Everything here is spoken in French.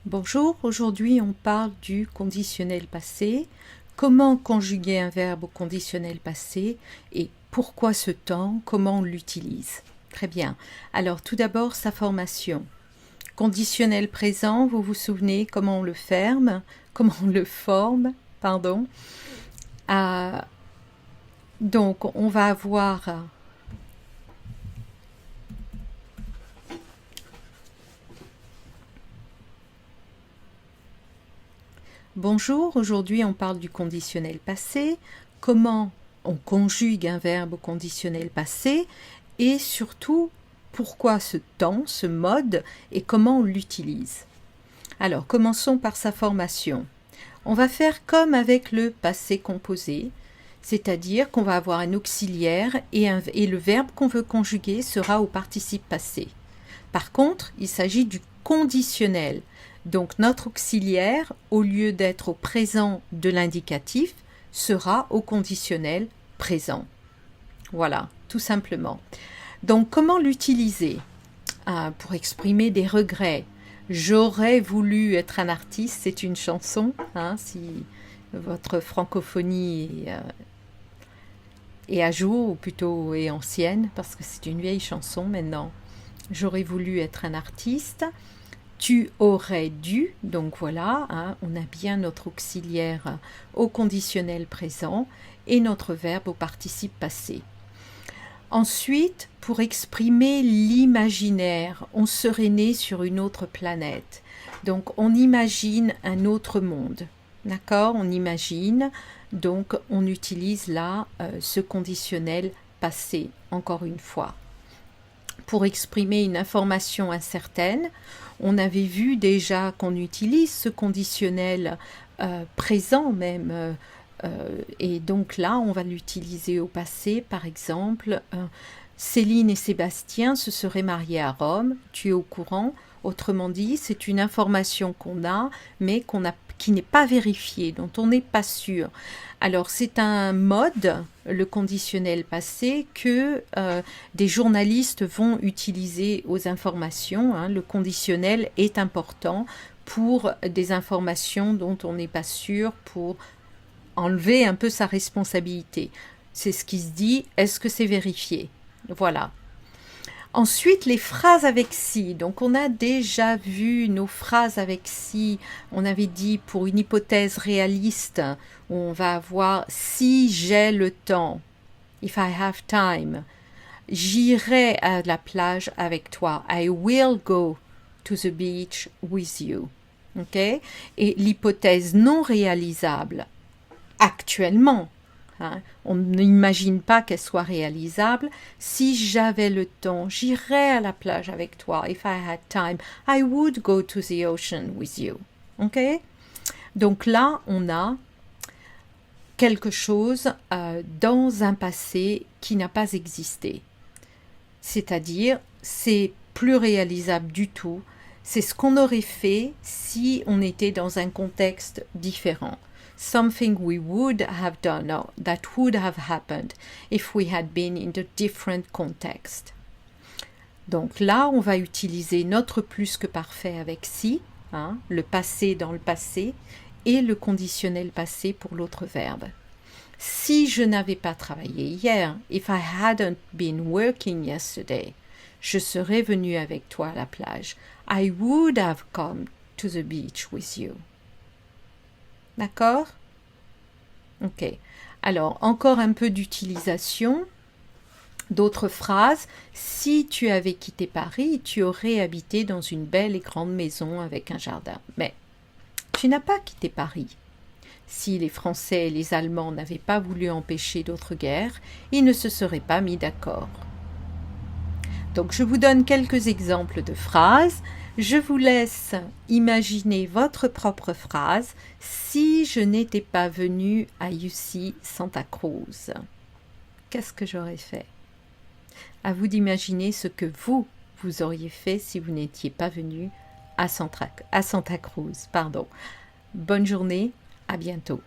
Bonjour, aujourd'hui on parle du conditionnel passé, comment conjuguer un verbe au conditionnel passé et pourquoi ce temps, comment on l'utilise. Très bien, alors tout d'abord sa formation. Conditionnel présent, vous vous souvenez comment on le ferme, comment on le forme, pardon. Euh, donc on va avoir bonjour, aujourd'hui on parle du conditionnel passé, comment on conjugue un verbe au conditionnel passé et surtout pourquoi ce temps, ce mode et comment on l'utilise. Alors commençons par sa formation. On va faire comme avec le passé composé, c'est-à-dire qu'on va avoir un auxiliaire et le verbe qu'on veut conjuguer sera au participe passé. Par contre, il s'agit du conditionnel. Donc notre auxiliaire, au lieu d'être au présent de l'indicatif, sera au conditionnel présent. Voilà, tout simplement. Donc comment l'utiliser pour exprimer des regrets? J'aurais voulu être un artiste, c'est une chanson, si votre francophonie est à jour, ou plutôt est ancienne, parce que c'est une vieille chanson maintenant. J'aurais voulu être un artiste. Tu aurais dû, donc voilà, on a bien notre auxiliaire au conditionnel présent et notre verbe au participe passé. Ensuite, pour exprimer l'imaginaire, on serait né sur une autre planète. Donc on imagine un autre monde. D'accord? On imagine, donc on utilise là ce conditionnel passé, encore une fois. Pour exprimer une information incertaine, on avait vu déjà qu'on utilise ce conditionnel présent même, et donc là on va l'utiliser au passé. Par exemple, Céline et Sébastien se seraient mariés à Rome, tu es au courant? Autrement dit, c'est une information qu'on a, mais qui n'est pas vérifiée, dont on n'est pas sûr. Alors c'est un mode, le conditionnel passé, que des journalistes vont utiliser aux informations. Le conditionnel est important pour des informations dont on n'est pas sûr, pour enlever un peu sa responsabilité. C'est ce qui se dit, est-ce que c'est vérifié? Voilà. Ensuite, les phrases avec si. Donc, on a déjà vu nos phrases avec si. On avait dit pour une hypothèse réaliste, où on va avoir si j'ai le temps. If I have time. J'irai à la plage avec toi. I will go to the beach with you. Ok? Et l'hypothèse non réalisable, actuellement, on n'imagine pas qu'elle soit réalisable. Si j'avais le temps, j'irais à la plage avec toi. If I had time, I would go to the ocean with you. Ok? Donc là, on a quelque chose dans un passé qui n'a pas existé. C'est-à-dire, c'est plus réalisable du tout. C'est ce qu'on aurait fait si on était dans un contexte différent. Something we would have done, or that would have happened if we had been in a different context. Donc là, on va utiliser notre plus que parfait avec si, le passé dans le passé, et le conditionnel passé pour l'autre verbe. Si je n'avais pas travaillé hier, if I hadn't been working yesterday, je serais venu avec toi à la plage. I would have come to the beach with you. D'accord? Ok. Alors, encore un peu d'utilisation. D'autres phrases. Si tu avais quitté Paris, tu aurais habité dans une belle et grande maison avec un jardin. Mais tu n'as pas quitté Paris. Si les Français et les Allemands n'avaient pas voulu empêcher d'autres guerres, ils ne se seraient pas mis d'accord. Donc je vous donne quelques exemples de phrases. Je vous laisse imaginer votre propre phrase. Si je n'étais pas venue à UC Santa Cruz, qu'est-ce que j'aurais fait? À vous d'imaginer ce que vous auriez fait si vous n'étiez pas venu à Santa Cruz. Bonne journée, à bientôt.